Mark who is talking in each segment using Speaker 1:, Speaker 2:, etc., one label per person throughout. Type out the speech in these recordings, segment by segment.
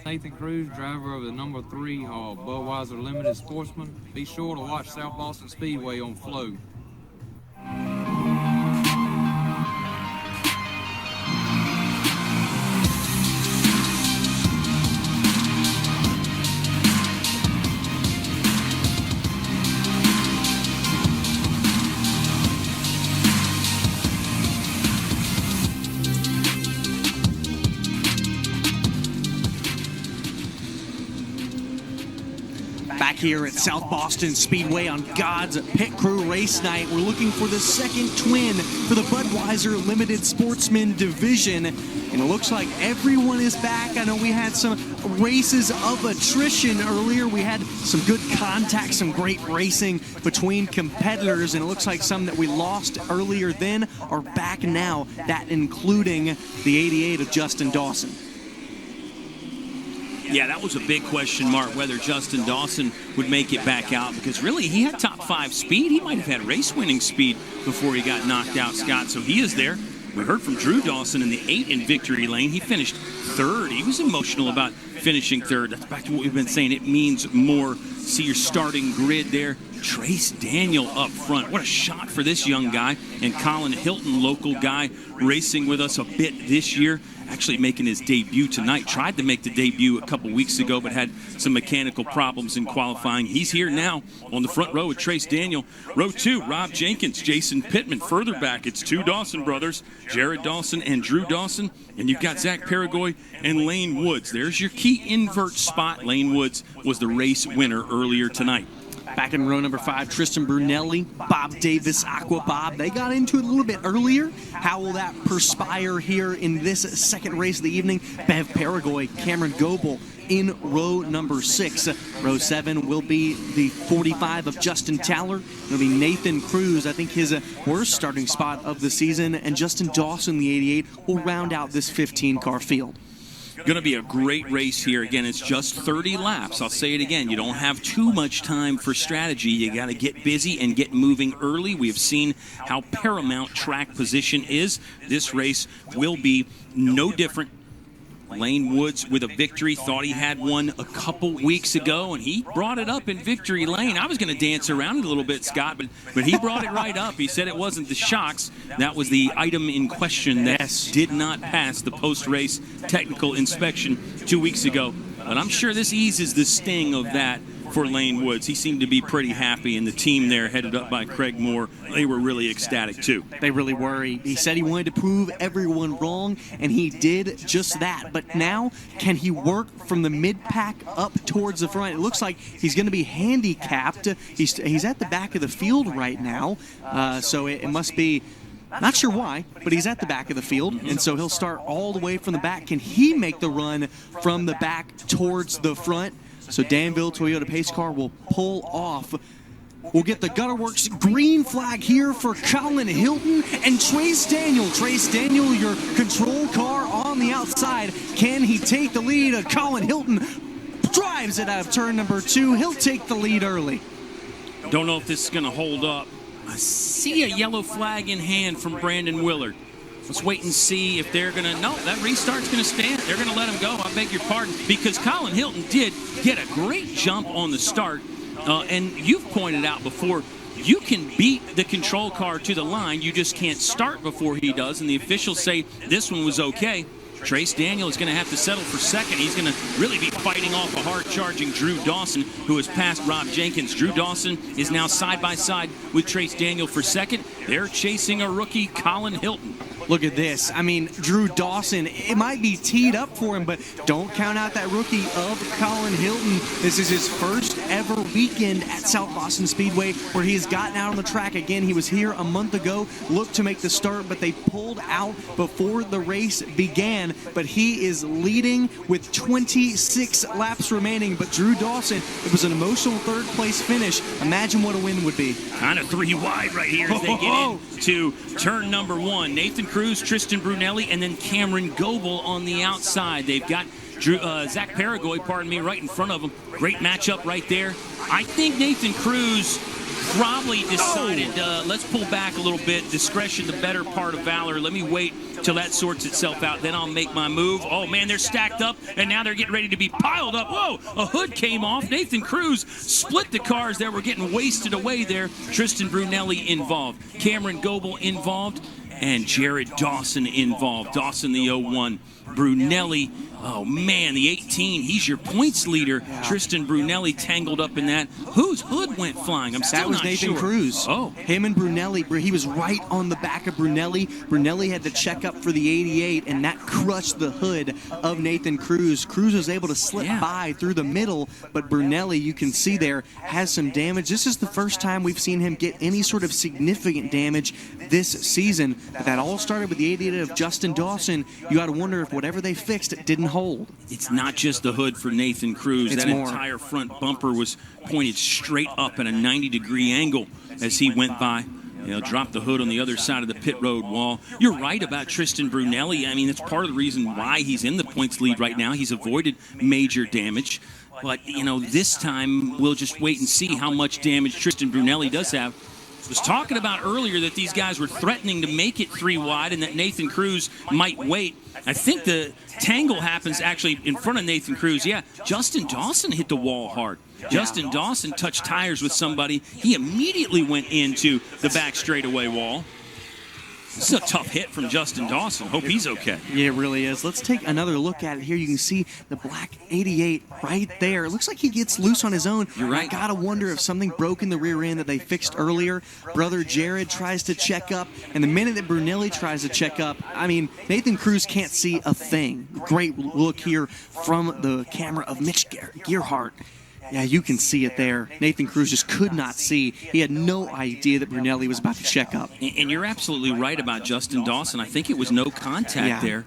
Speaker 1: Nathan Cruz, driver of the number 3 Budweiser Limited Sportsman. Be sure to watch South Boston Speedway on Flow.
Speaker 2: Back here at South Boston Speedway on God's Pit Crew Race Night, we're looking for the second twin for the Budweiser Limited Sportsman Division. And it looks like everyone is back. I know we had some races of attrition earlier. We had some good contact, some great racing between competitors. And it looks like some that we lost earlier then are back now, that including the 88 of Justin Dawson.
Speaker 3: Yeah, that was a big question mark, whether Justin Dawson would make it back out, because really he had top 5 speed. He might have had race-winning speed before he got knocked out, Scott. So he is there. We heard from Drew Dawson in the 8 in victory lane. He finished 3rd. He was emotional about finishing 3rd. That's back to what we've been saying. It means more. See your starting grid there. Trace Daniel up front. What a shot for this young guy. And Colin Hilton, local guy, racing with us a bit this year. Actually making his debut tonight. Tried to make the debut a couple weeks ago, but had some mechanical problems in qualifying. He's here now on the front row with Trace Daniel. Row 2, Rob Jenkins, Jason Pittman. Further back, it's 2 Dawson brothers, Jared Dawson and Drew Dawson. And you've got Zach Paragoy and Lane Woods. There's your key invert spot. Lane Woods was the race winner earlier tonight.
Speaker 2: Back in row number 5, Tristan Brunelli, Bob Davis, Aqua Bob. They got into it a little bit earlier. How will that perspire here in this second race of the evening? Bev Paragoy, Cameron Goebel in row number 6. Row 7 will be the 45 of Justin Taller. It'll be Nathan Cruz, I think his worst starting spot of the season. And Justin Dawson, the 88, will round out this 15-car field.
Speaker 3: Going to be a great race here. Again, it's just 30 laps. I'll say it again. You don't have too much time for strategy. You got to get busy and get moving early. We have seen how paramount track position is. This race will be no different. Lane Woods with a victory. Thought he had one a couple weeks ago, and he brought it up in victory lane. I was going to dance around it a little bit, Scott, but he brought it right up. He said it wasn't the shocks. That was the item in question that did not pass the post-race technical inspection 2 weeks ago. But I'm sure this eases the sting of that for Lane Woods. He seemed to be pretty happy, and the team there, headed up by Craig Moore, they were really ecstatic too.
Speaker 2: They really were. He said he wanted to prove everyone wrong, and he did just that. But now, can he work from the mid-pack up towards the front? It looks like he's going to be handicapped. He's at the back of the field right now, so it must be... Not sure why, but he's at the back of the field, and so he'll start all the way from the back. Can he make the run from the back towards the front? So Danville Toyota Pace Car will pull off. We'll get the Gutterworks green flag here for Colin Hilton and Trace Daniel. Trace Daniel, your control car on the outside. Can he take the lead? Colin Hilton drives it out of turn number 2. He'll take the lead early.
Speaker 3: Don't know if this is going to hold up. I see a yellow flag in hand from Brandon Willard. Let's wait and see if they're going to... No, that restart's going to stand. They're going to let him go. I beg your pardon. Because Colin Hilton did get a great jump on the start. And you've pointed out before, you can beat the control car to the line. You just can't start before he does. And the officials say this one was okay. Trace Daniel is going to have to settle for second. He's going to really be fighting off a hard-charging Drew Dawson, who has passed Rob Jenkins. Drew Dawson is now side-by-side with Trace Daniel for second. They're chasing a rookie, Colin Hilton.
Speaker 2: Look at this. I mean, Drew Dawson, it might be teed up for him, but don't count out that rookie of Colin Hilton. This is his first ever weekend at South Boston Speedway where he has gotten out on the track again. He was here a month ago, looked to make the start, but they pulled out before the race began. But he is leading with 26 laps remaining. But Drew Dawson, it was an emotional third-place finish. Imagine what a win would be.
Speaker 3: Kind of 3 wide right here as they get into turn number 1. Nathan Cruz, Tristan Brunelli, and then Cameron Goebel on the outside. They've got Zach Paragoy, right in front of them. Great matchup right there. I think Nathan Cruz probably decided, let's pull back a little bit. Discretion, the better part of valor. Let me wait till that sorts itself out. Then I'll make my move. Oh, man, they're stacked up, and now they're getting ready to be piled up. Whoa, a hood came off. Nathan Cruz split the cars that were getting wasted away there. Tristan Brunelli involved. Cameron Goebel involved. And Jared Dawson involved. Dawson, the 01. Brunelli, oh man, the 18. He's your points leader. Tristan Brunelli tangled up in that. Whose hood went flying? I'm still
Speaker 2: That was
Speaker 3: not
Speaker 2: Nathan
Speaker 3: sure.
Speaker 2: Cruz.
Speaker 3: Oh.
Speaker 2: Him and Brunelli. He was right on the back of Brunelli. Brunelli had to check up for the 88, and that crushed the hood of Nathan Cruz. Cruz was able to slip by through the middle, but Brunelli, you can see there, has some damage. This is the first time we've seen him get any sort of significant damage this season. But that all started with the 88 of Justin Dawson. You got to wonder if whatever they fixed, it didn't hold.
Speaker 3: It's not just the hood for Nathan Cruz.
Speaker 2: It's
Speaker 3: that
Speaker 2: more.
Speaker 3: entire front bumper was pointed straight up at a 90-degree angle as he went by. Dropped the hood on the other side of the pit road wall. You're right about Tristan Brunelli. I mean, that's part of the reason why he's in the points lead right now. He's avoided major damage. But, this time we'll just wait and see how much damage Tristan Brunelli does have. I was talking about earlier that these guys were threatening to make it 3 wide and that Nathan Cruz might wait. I think the tangle happens actually in front of Nathan Cruz. Yeah, Justin Dawson hit the wall hard. Justin Dawson touched tires with somebody. He immediately went into the back straightaway wall. This is a tough hit from Justin Dawson. Hope he's okay.
Speaker 2: Yeah, it really is. Let's take another look at it here. You can see the black 88 right there. It looks like he gets loose on his own.
Speaker 3: You're right.
Speaker 2: I got to wonder if something broke in the rear end that they fixed earlier. Brother Jared tries to check up, and the minute that Brunelli tries to check up, I mean, Nathan Cruz can't see a thing. Great look here from the camera of Mitch Gearhart. Yeah, you can see it there. Nathan Cruz just could not see. He had no idea that Brunelli was about to check up.
Speaker 3: And you're absolutely right about Justin Dawson. I think it was no contact there.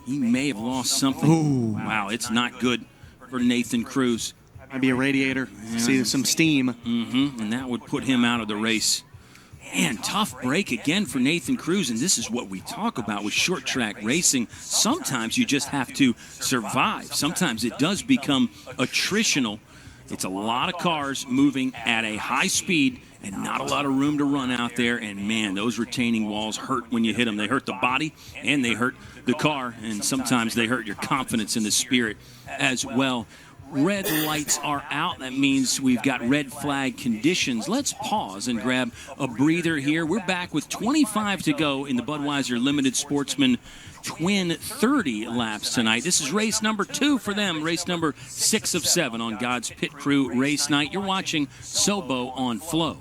Speaker 3: He may have lost something.
Speaker 2: Ooh.
Speaker 3: Wow, it's not good for Nathan Cruz.
Speaker 2: Might be a radiator. See some steam.
Speaker 3: And that would put him out of the race. Man, tough break again for Nathan Cruz, and this is what we talk about with short track racing. Sometimes you just have to survive. Sometimes it does become attritional. It's a lot of cars moving at a high speed and not a lot of room to run out there. And, man, those retaining walls hurt when you hit them. They hurt the body and they hurt the car, and sometimes they hurt your confidence in the spirit as well. Red lights are out. That means we've got red flag conditions. Let's pause and grab a breather here. We're back with 25 to go in the Budweiser Limited Sportsman Twin 30 laps tonight. This is race number 2 for them, race number 6 of 7 on God's Pit Crew Race Night. You're watching Sobo on Flow.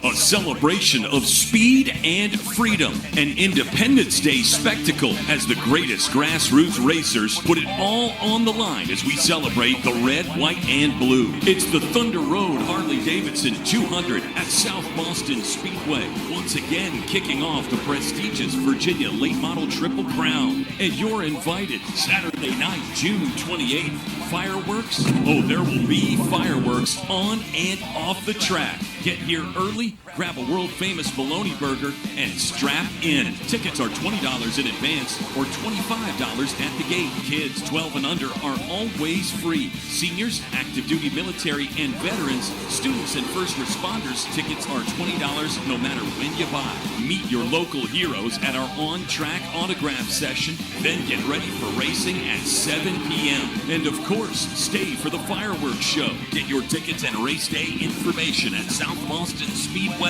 Speaker 3: A celebration of speed and freedom. An Independence Day spectacle as the greatest grassroots racers put it all on the line as we celebrate the red, white, and blue. It's the Thunder Road Harley-Davidson 200 at South Boston Speedway. Once again, kicking off the prestigious Virginia Late Model Triple Crown. And you're invited Saturday night, June 28th. Fireworks? Oh, there will be fireworks on and off the track. Get here early, grab a world-famous bologna burger, and strap in. Tickets are $20 in advance or $25 at the gate. Kids 12 and under are always free. Seniors, active duty military, and veterans, students and first responders, tickets are $20 no matter when you buy. Meet your local heroes at our on-track autograph session, then get ready for racing at 7 p.m. And of course, stay for the fireworks show. Get your tickets and race day information at southbostonspeedway.com.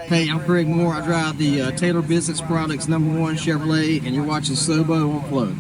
Speaker 4: Hey, I'm Craig Moore. I drive the Taylor Business Products #1 Chevrolet, and you're watching Sobo on Flow.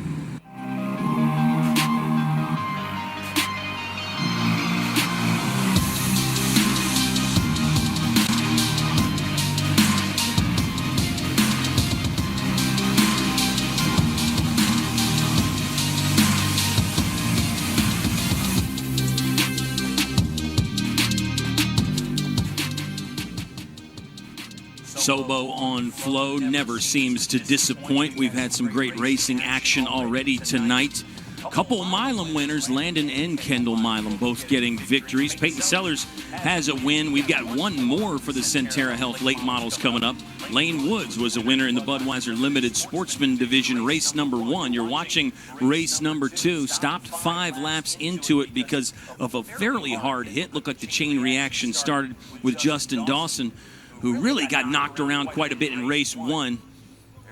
Speaker 3: Sobo on Flow never seems to disappoint. We've had some great racing action already tonight. Couple Milam winners, Landon and Kendall Milam, both getting victories. Peyton Sellers has a win. We've got one more for the Centera Health late models coming up. Lane Woods was a winner in the Budweiser Limited Sportsman Division, race #1. You're watching race #2. Stopped 5 laps into it because of a fairly hard hit. Looked like the chain reaction started with Justin Dawson, who really got knocked around quite a bit in race 1.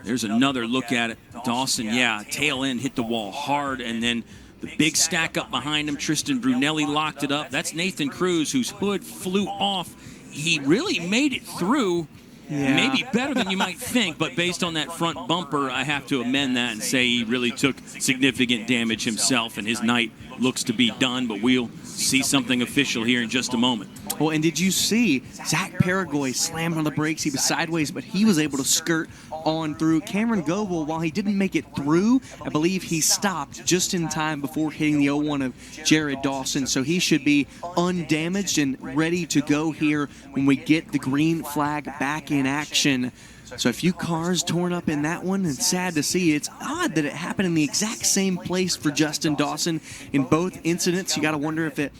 Speaker 3: There's another look at it. Dawson, tail end hit the wall hard, and then the big stack up behind him. Tristan Brunelli locked it up. That's Nathan Cruz, whose hood flew off. He really made it through.
Speaker 2: Yeah.
Speaker 3: Maybe better than you might think, but based on that front bumper, I have to amend that and say he really took significant damage himself, and his night looks to be done, but we'll see something official here in just a moment.
Speaker 2: Well, and did you see Zach Paragoy slammed on the brakes? He was sideways, but he was able to skirt on through. Cameron Goebel, while he didn't make it through, I believe he stopped just in time before hitting the 0-1 of Jared Dawson, so he should be undamaged and ready to go here when we get the green flag back in action. So a few cars torn up in that one, and sad to see. It's odd that it happened in the exact same place for Justin Dawson in both incidents. You got to wonder if it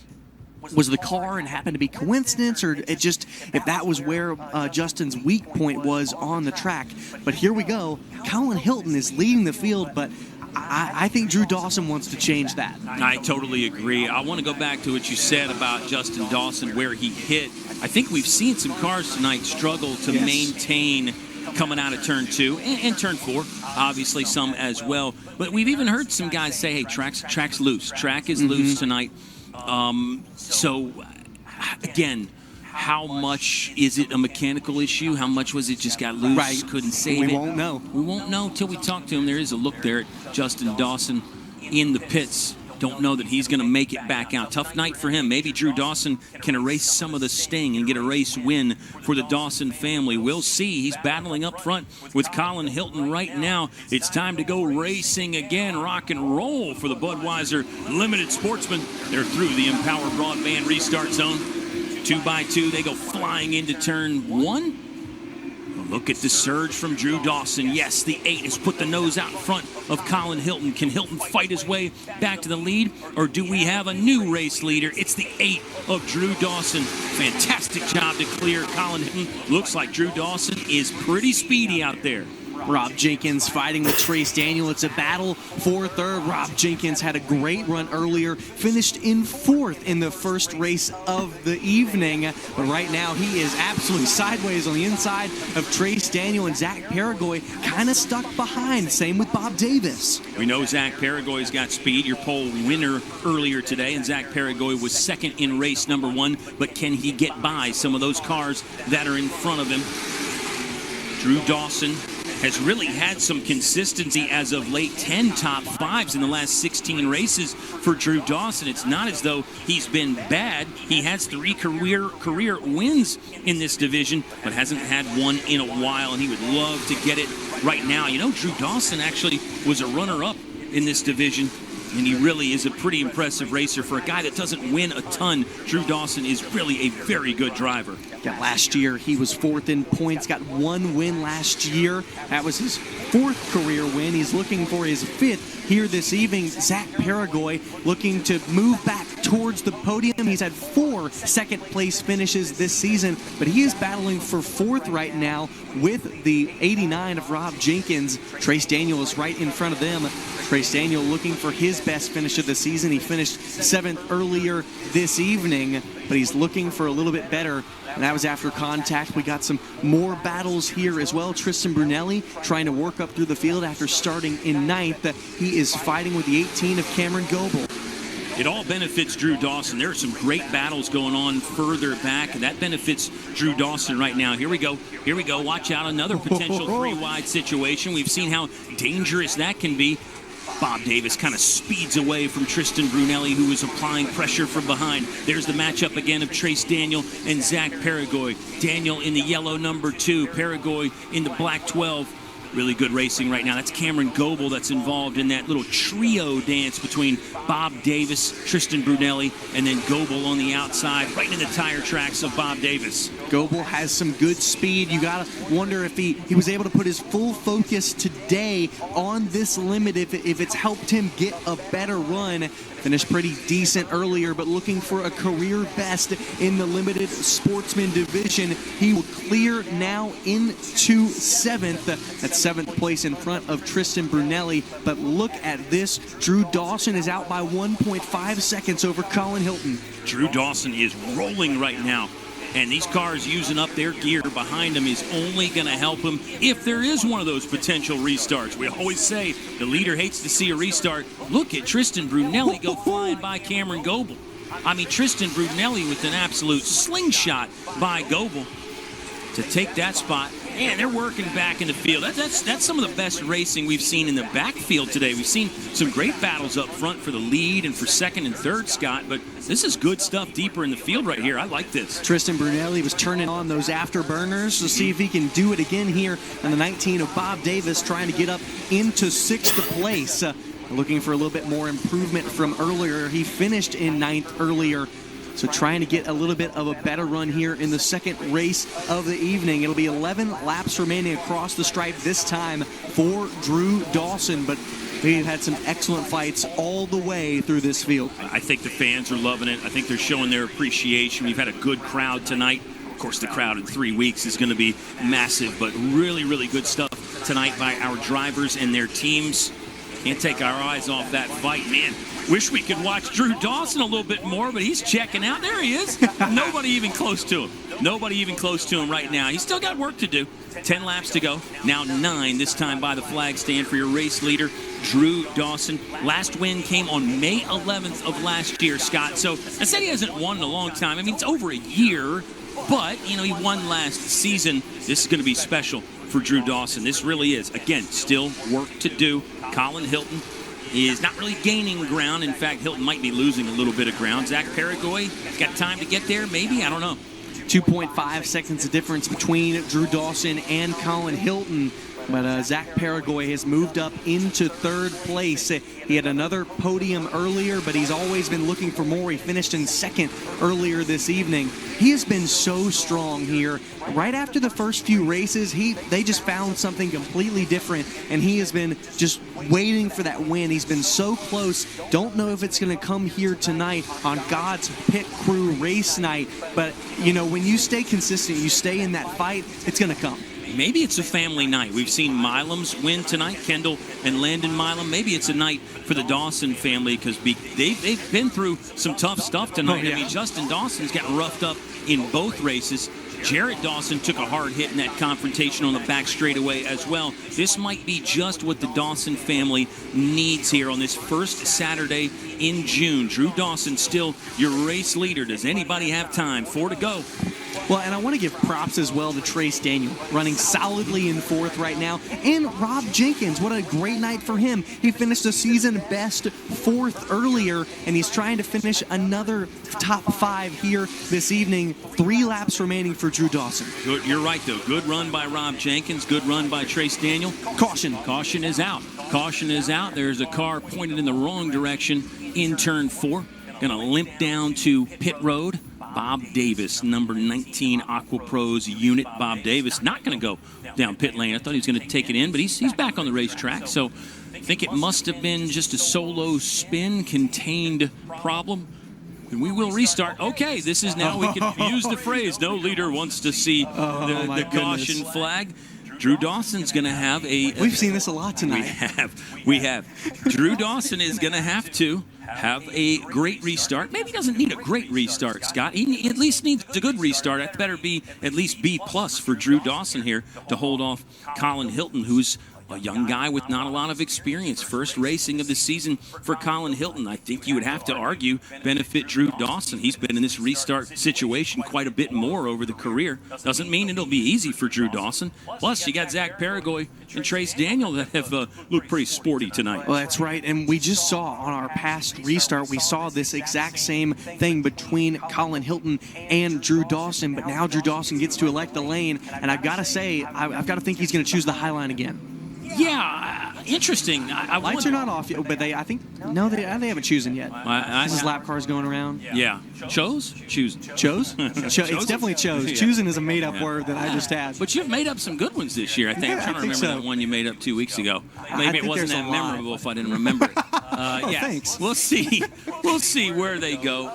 Speaker 2: was the car and happened to be coincidence, or it just if that was where Justin's weak point was on the track. But here we go. Colin Hilton is leading the field, but I think Drew Dawson wants to change that.
Speaker 3: I totally agree. I want to go back to what you said about Justin Dawson, where he hit. I think we've seen some cars tonight struggle to maintain coming out of turn 2 and turn 4, obviously some as well. But we've even heard some guys say, hey, track's loose. Track is loose tonight. So, again, how much is it a mechanical issue? How much was it just got loose,
Speaker 2: Right.
Speaker 3: couldn't save it?
Speaker 2: We won't know.
Speaker 3: We won't know until we talk to him. There is a look there at Justin Dawson in the pits. Don't know that he's going to make it back out. Tough night for him. Maybe Drew Dawson can erase some of the sting and get a race win for the Dawson family. We'll see. He's battling up front with Colin Hilton right now. It's time to go racing again. Rock and roll for the Budweiser Limited Sportsman. They're through the Empower Broadband restart zone. 2x2, they go flying into turn 1. Look at the surge from Drew Dawson. Yes, the 8 has put the nose out in front of Colin Hilton. Can Hilton fight his way back to the lead, or do we have a new race leader? It's the 8 of Drew Dawson. Fantastic job to clear Colin Hilton. Looks like Drew Dawson is pretty speedy out there.
Speaker 2: Rob Jenkins fighting with Trace Daniel. It's a battle for third. Rob Jenkins had a great run earlier, finished in 4th in the first race of the evening. But right now he is absolutely sideways on the inside of Trace Daniel, and Zach Paragoy kind of stuck behind. Same with Bob Davis.
Speaker 3: We know Zach Paragoy's got speed. Your pole winner earlier today, and Zach Paragoy was 2nd in race #1. But can he get by some of those cars that are in front of him? Drew Dawson has really had some consistency as of late. 10 top 5s in the last 16 races for Drew Dawson. It's not as though he's been bad. He has 3 career wins in this division, but hasn't had one in a while, and he would love to get it right now. You know, Drew Dawson actually was a runner-up in this division, and he really is a pretty impressive racer. For a guy that doesn't win a ton, Drew Dawson is really a very good driver.
Speaker 2: Yeah, last year he was 4th in points, got 1 win last year. That was his 4th career win. He's looking for his 5th here this evening. Zach Paragoy looking to move back towards the podium. He's had 4 second-place finishes this season, but he is battling for 4th right now with the 89 of Rob Jenkins. Trace Daniel is right in front of them. Trace Daniel looking for his best finish of the season. He finished 7th earlier this evening, but he's looking for a little bit better, and that was after contact. We got some more battles here as well. Tristan Brunelli trying to work up through the field after starting in 9th. He is fighting with the 18 of Cameron Goebel.
Speaker 3: It all benefits Drew Dawson. There are some great battles going on further back, and that benefits Drew Dawson right now. Here we go. Here we go. Watch out. Another potential three-wide situation. We've seen how dangerous that can be. Bob Davis kind of speeds away from Tristan Brunelli, who is applying pressure from behind. There's the matchup again of Trace Daniel and Zach Paragoy. Daniel in the yellow number 2, Paragoy in the black 12. Really good racing right now. That's Cameron Goebel that's involved in that little trio dance between Bob Davis, Tristan Brunelli, and then Goebel on the outside, right in the tire tracks of Bob Davis.
Speaker 2: Goebel has some good speed. You got to wonder if he was able to put his full focus today on this limit, if it's helped him get a better run. Finished pretty decent earlier, but looking for a career best in the limited sportsman division. He will clear now into 7th. That's 7th place in front of Tristan Brunelli. But look at this. Drew Dawson is out by 1.5 seconds over Colin Hilton.
Speaker 3: Drew Dawson is rolling right now. And these cars using up their gear behind him is only going to help him if there is one of those potential restarts. We always say the leader hates to see a restart. Look at Tristan Brunelli go flying by Cameron Goebel. I mean, Tristan Brunelli with an absolute slingshot by Goebel to take that spot. Man, they're working back in the field. That's some of the best racing we've seen in the backfield today. We've seen some great battles up front for the lead and for second and third, Scott, but this is good stuff deeper in the field right here. I like this.
Speaker 2: Tristan Brunelli was turning on those afterburners to see if he can do it again here in the 19 of Bob Davis, trying to get up into 6th place. Looking for a little bit more improvement from earlier. He finished in 9th earlier. So trying to get a little bit of a better run here in the second race of the evening. It'll be 11 laps remaining across the stripe this time for Drew Dawson, but they've had some excellent fights all the way through this field.
Speaker 3: I think the fans are loving it. I think they're showing their appreciation. We've had a good crowd tonight. Of course, the crowd in 3 weeks is going to be massive, but really, really good stuff tonight by our drivers and their teams. Can't take our eyes off that fight, man. Wish we could watch Drew Dawson a little bit more, but he's checking out. There he is. Nobody even close to him. Nobody even close to him right now. He's still got work to do. 10 laps to go. Now 9, this time by the flag stand for your race leader, Drew Dawson. Last win came on May 11th of last year, Scott. So I said he hasn't won in a long time. I mean, it's over a year, but, you know, he won last season. This is going to be special for Drew Dawson. This really is. Again, still work to do. Colin Hilton is not really gaining ground. In fact, Hilton might be losing a little bit of ground. Zach Paragoy got time to get there, maybe? I don't know.
Speaker 2: 2.5 seconds of difference between Drew Dawson and Colin Hilton. But Zach Paragoy has moved up into 3rd place. He had another podium earlier, but he's always been looking for more. He finished in 2nd earlier this evening. He has been so strong here. Right after the first few races, they just found something completely different, and he has been just waiting for that win. He's been so close. Don't know if it's going to come here tonight on God's Pit Crew race night, but, you know, when you stay consistent, you stay in that fight, it's going to come.
Speaker 3: Maybe it's a family night. We've seen Milum's win tonight, Kendall and Landon Milum. Maybe it's a night for the Dawson family because they've been through some tough stuff tonight.
Speaker 2: Oh, yeah.
Speaker 3: I mean, Justin Dawson's got roughed up in both races. Jarrett Dawson took a hard hit in that confrontation on the back straightaway as well. This might be just what the Dawson family needs here on this first Saturday in June. Drew Dawson still your race leader. Does anybody have time? 4 to go.
Speaker 2: Well, and I want to give props as well to Trace Daniel, running solidly in 4th right now. And Rob Jenkins, what a great night for him. He finished a season best 4th earlier, and he's trying to finish another top 5 here this evening. 3 laps remaining for Drew Dawson.
Speaker 3: Good, you're right, though. Good run by Rob Jenkins. Good run by Trace Daniel.
Speaker 2: Caution.
Speaker 3: Caution is out. Caution is out. There's a car pointed in the wrong direction in turn 4. Going to limp down to pit road. Bob Davis, number 19 Aqua Pros unit. Bob Davis not going to go down pit lane. I thought he was going to take it in, but he's back on the racetrack. So I think it must have been just a solo spin contained problem. And we will restart. Okay, this is now, we can use the phrase, no leader wants to see the caution flag. Drew Dawson's going to have a...
Speaker 2: We've seen this a lot tonight.
Speaker 3: We have. Drew Dawson is going to have a great restart. Maybe he doesn't need a great restart, Scott. He at least needs a good restart. That better be at least B+ for Drew Dawson here to hold off Colin Hilton, who's a young guy with not a lot of experience. First racing of the season for Colin Hilton. I think you would have to argue benefit Drew Dawson. He's been in this restart situation quite a bit more over the career. Doesn't mean it'll be easy for Drew Dawson. Plus, you got Zach Paragoy and Trace Daniel that have looked pretty sporty tonight.
Speaker 2: Well, that's right. And we just saw on our past restart, we saw this exact same thing between Colin Hilton and Drew Dawson. But now Drew Dawson gets to elect the lane. And I've got to say, I've got to think he's going to choose the high line again.
Speaker 3: Yeah, interesting.
Speaker 2: Lights are not off yet, but they haven't chosen yet. This is lap cars going around.
Speaker 3: Yeah. Choosing.
Speaker 2: Chose? It's definitely chose.
Speaker 3: Yeah.
Speaker 2: Choosing is a made-up word that I just had.
Speaker 3: But you've made up some good ones this year, I think.
Speaker 2: Yeah,
Speaker 3: I'm trying to remember
Speaker 2: so.
Speaker 3: that one you made up 2 weeks ago.
Speaker 2: I
Speaker 3: Maybe it
Speaker 2: think
Speaker 3: wasn't
Speaker 2: there's
Speaker 3: that
Speaker 2: a lot.
Speaker 3: memorable if I didn't remember it. Yeah,
Speaker 2: thanks.
Speaker 3: We'll see. We'll see where they go.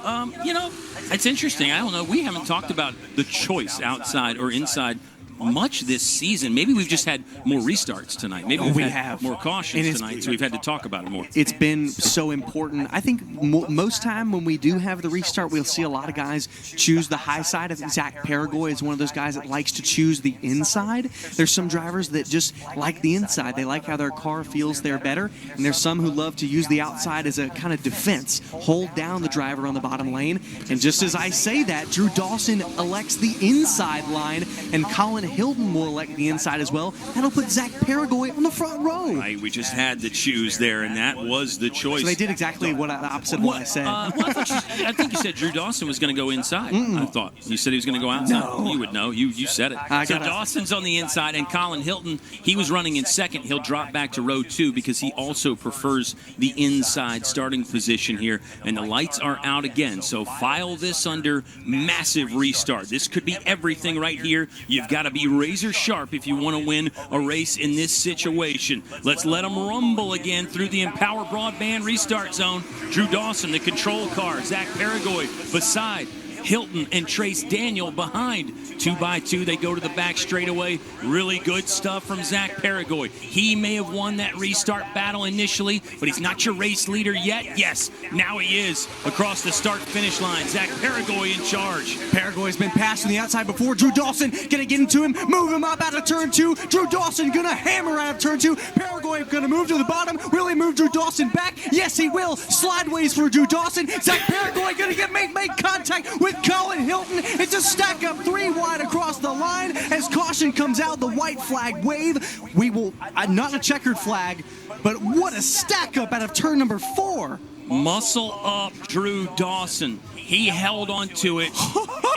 Speaker 3: It's interesting. I don't know. We haven't talked about the choice outside or inside much this season. Maybe we've just had more restarts tonight. Maybe
Speaker 2: we
Speaker 3: had
Speaker 2: have
Speaker 3: more cautions tonight, so we've had to talk about it more.
Speaker 2: It's been so important. I think most time when we do have the restart, we'll see a lot of guys choose the high side. I think Zach Paragoy is one of those guys that likes to choose the inside. There's some drivers that just like the inside. They like how their car feels there better. And there's some who love to use the outside as a kind of defense, hold down the driver on the bottom lane. And just as I say that, Drew Dawson elects the inside line, and Colin Hilton will elect the inside as well. That'll put Zach Paragoy on the front row.
Speaker 3: Right, we just had to choose there, and that was the choice.
Speaker 2: So they did exactly the opposite of what I said.
Speaker 3: I think you said Drew Dawson was going to go inside. I thought you said he was going to go outside.
Speaker 2: No.
Speaker 3: You would know. You said it. So Dawson's on the inside, and Colin Hilton, he was running in second. He'll drop back to row 2 because he also prefers the inside starting position here. And the lights are out again, so file this under massive restart. This could be everything right here. You've got to be razor sharp if you want to win a race in this situation. Let's let them rumble again through the Empower Broadband restart zone. Drew Dawson, the control car. Zach Paragoy beside Hilton and Trace Daniel behind. 2 by 2, they go to the back straightaway. Really good stuff from Zach Paragoy. He may have won that restart battle initially, but he's not your race leader yet. Yes, now he is across the start-finish line. Zach Paragoy in charge.
Speaker 2: Paragoy's been passed on the outside before. Drew Dawson gonna get into him, move him up out of turn 2. Drew Dawson gonna hammer out of turn 2. Paragoy gonna move to the bottom. Will he move Drew Dawson back? Yes, he will. Slideways for Drew Dawson. Zach Paragoy gonna make contact with Colin Hilton. It's a stack up 3 wide across the line as caution comes out. The white flag wave. We will not a checkered flag, but what a stack up out of turn number 4.
Speaker 3: Muscle up Drew Dawson. He held on to it,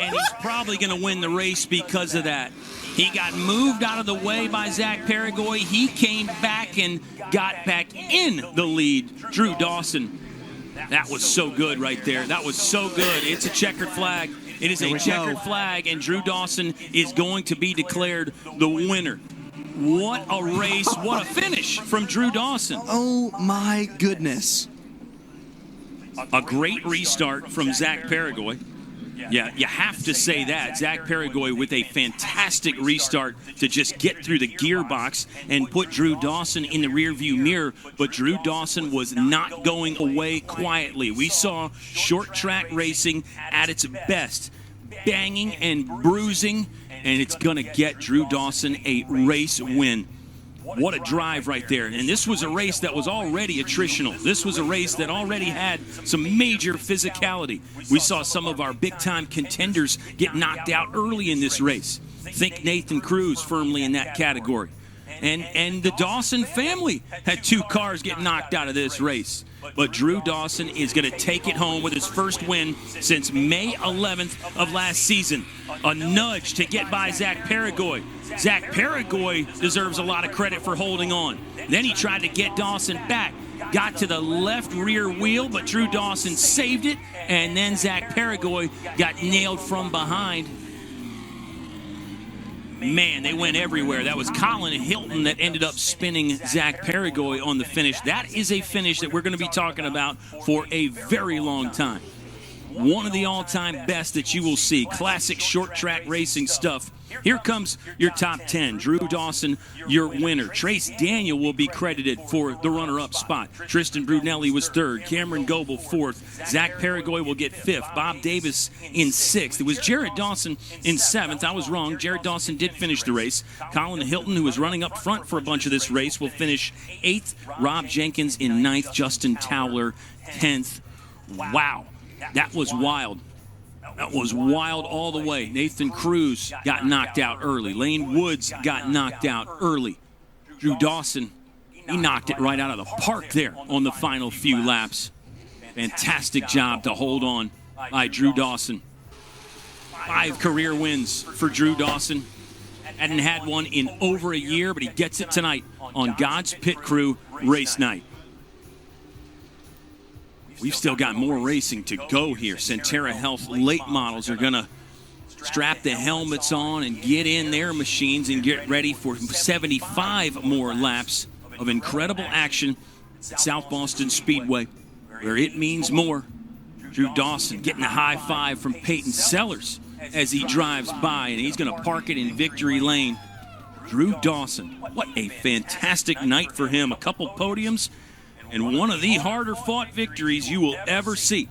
Speaker 3: and he's probably going to win the race because of that. He got moved out of the way by Zach Paragoy. He came back and got back in the lead. Drew Dawson. That was so good right there. That was so good. It's a checkered flag. It is a checkered flag, and Drew Dawson is going to be declared the winner. What a race. What a finish from Drew Dawson.
Speaker 2: Oh, my goodness.
Speaker 3: A great restart from Zach Paragoy. Yeah, you have to say that. Zach Paragoy with a fantastic restart to just get through the gearbox and put Drew Dawson in the rearview mirror. But Drew Dawson was not going away quietly. We saw short track racing at its best, banging and bruising, and it's going to get Drew Dawson a race win. What a drive right there. And this was a race that was already attritional. This was a race that already had some major physicality. We saw some of our big-time contenders get knocked out early in this race. Think Nathan Cruz firmly in that category. And the Dawson family had 2 cars get knocked out of this race. But Drew Dawson is going to take it home with his first win since May 11th of last season. A nudge to get by Zach Paragoy. Zach Paragoy deserves a lot of credit for holding on. Then he tried to get Dawson back. Got to the left rear wheel, but Drew Dawson saved it. And then Zach Paragoy got nailed from behind. Man, they went everywhere. That was Colin Hilton that ended up spinning Zach Paragoy on the finish. That is a finish that we're going to be talking about for a very long time. one of the all-time best that you will see. Classic short track racing stuff. Here comes your top 10. Drew Dawson, your winner. Trace Daniel will be credited for the runner-up spot. Tristan Brunelli was third. Cameron Goebel fourth. Zach Paragoy will get fifth. Bob Davis in sixth. It was Jared Dawson in seventh. I was wrong. Jared Dawson did finish the race. Colin Hilton, who was running up front for a bunch of this race, will finish eighth. Rob Jenkins in ninth. Justin Towler 10th. Wow, that was wild. That was wild all the way. Nathan Cruz got knocked out early. Lane Woods got knocked out early. Drew Dawson, he knocked it right out of the park there on the final few laps. Fantastic job to hold on by Drew Dawson. 5 career wins for Drew Dawson. Hadn't had one in over a year, but he gets it tonight on God's Pit Crew race night. We've still got more racing to go here. Centera Health late models are going to strap the helmets on and get in their machines and get ready for 75 more laps of incredible action at South Boston Speedway, where it means more. Drew Dawson getting a high five from Peyton Sellers as he drives by, and he's going to park it in victory lane. Drew Dawson, what a fantastic night for him. A couple podiums and one of the harder fought victories you will ever see